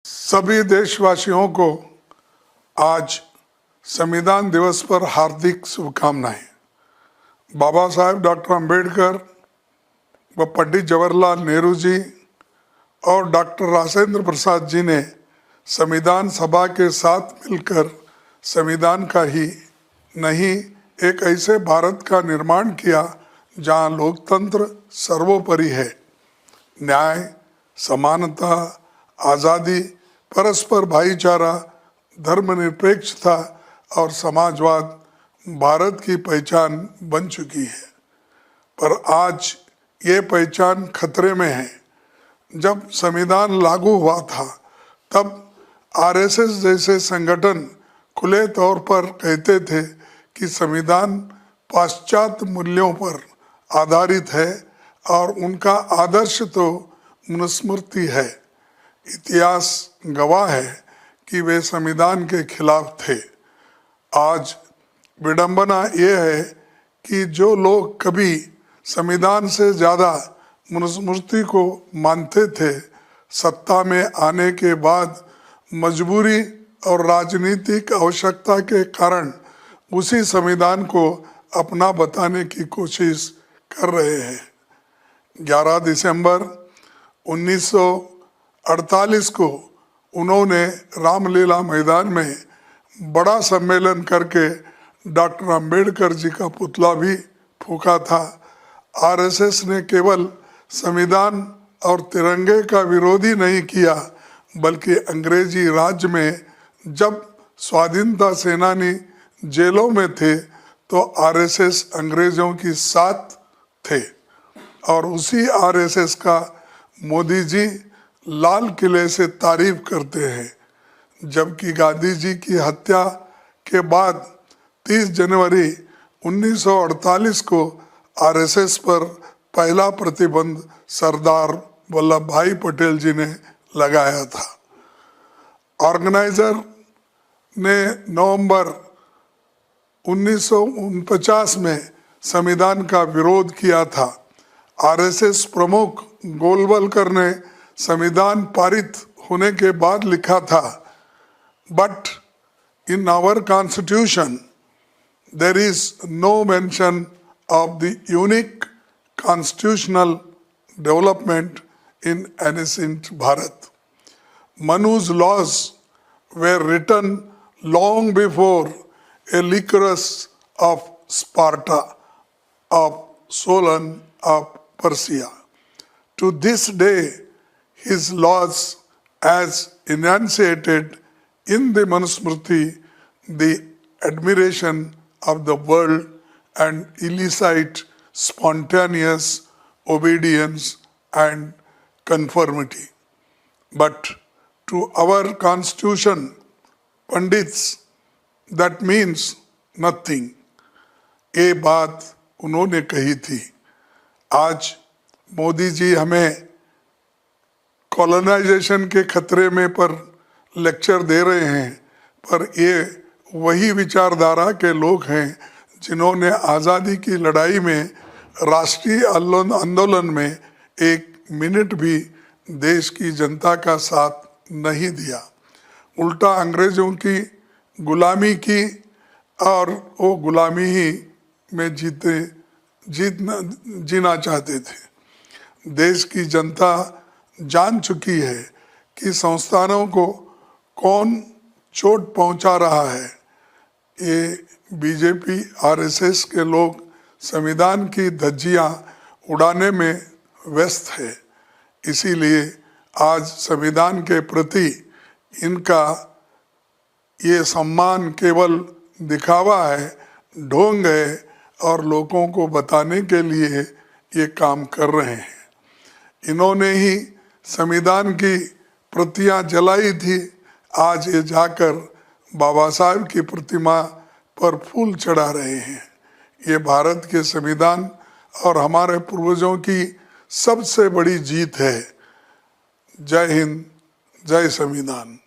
सभी देशवासियों को आज संविधान दिवस पर हार्दिक शुभकामनाएं। बाबा साहेब डॉक्टर अंबेडकर व पंडित जवाहरलाल नेहरू जी और डॉक्टर राजेंद्र प्रसाद जी ने संविधान सभा के साथ मिलकर संविधान का ही नहीं एक ऐसे भारत का निर्माण किया जहां लोकतंत्र सर्वोपरि है। न्याय, समानता, आज़ादी, परस्पर भाईचारा, धर्मनिरपेक्षता और समाजवाद भारत की पहचान बन चुकी है। पर आज ये पहचान खतरे में है। जब संविधान लागू हुआ था तब आरएसएस जैसे संगठन खुले तौर पर कहते थे कि संविधान पाश्चात्य मूल्यों पर आधारित है और उनका आदर्श तो मनुस्मृति है। इतिहास गवाह है कि वे संविधान के खिलाफ थे। आज विडंबना ये है कि जो लोग कभी संविधान से ज़्यादा मनुस्मृति को मानते थे, सत्ता में आने के बाद मजबूरी और राजनीतिक आवश्यकता के कारण उसी संविधान को अपना बताने की कोशिश कर रहे हैं। 11 दिसंबर 1948 को उन्होंने रामलीला मैदान में बड़ा सम्मेलन करके डॉक्टर अंबेडकर जी का पुतला भी फूंका था। आरएसएस ने केवल संविधान और तिरंगे का विरोधी नहीं किया, बल्कि अंग्रेजी राज में जब स्वाधीनता सेनानी जेलों में थे तो आरएसएस अंग्रेजों की साथ थे और उसी आरएसएस का मोदी जी लाल किले से तारीफ करते हैं। जबकि गांधी जी की हत्या के बाद 30 जनवरी 1948 को आरएसएस पर पहला प्रतिबंध सरदार वल्लभ भाई पटेल जी ने लगाया था। ऑर्गेनाइजर ने नवंबर 1949 में संविधान का विरोध किया था। आरएसएस प्रमुख गोलवलकर ने संविधान पारित होने के बाद लिखा था, but in our constitution there is no mention of the unique constitutional development in ancient Bharat. Manu's laws were written long before Lycurgus of Sparta, of Solon of Persia. To this day, his laws, as enunciated in the Manusmriti, the admiration of the world and elicit spontaneous obedience and conformity. But to our constitution, Pandits, that means nothing. ये बात उन्होंने कही थी। आज मोदी जी हमें colonisation के खतरे में पर लेक्चर दे रहे हैं, पर ये वही विचारधारा के लोग हैं जिन्होंने आज़ादी की लड़ाई में राष्ट्रीय आंदोलन में एक मिनट भी देश की जनता का साथ नहीं दिया। उल्टा अंग्रेज़ों की गुलामी की और वो गुलामी ही में जीना चाहते थे। देश की जनता जान चुकी है कि संस्थानों को कौन चोट पहुंचा रहा है। ये बीजेपी आरएसएस के लोग संविधान की धज्जियां उड़ाने में व्यस्त है। इसीलिए आज संविधान के प्रति इनका ये सम्मान केवल दिखावा है, ढोंग है और लोगों को बताने के लिए ये काम कर रहे हैं। इन्होंने ही संविधान की प्रतियां जलाई थी। आज ये जाकर बाबा साहब की प्रतिमा पर फूल चढ़ा रहे हैं। ये भारत के संविधान और हमारे पूर्वजों की सबसे बड़ी जीत है। जय हिंद, जय संविधान।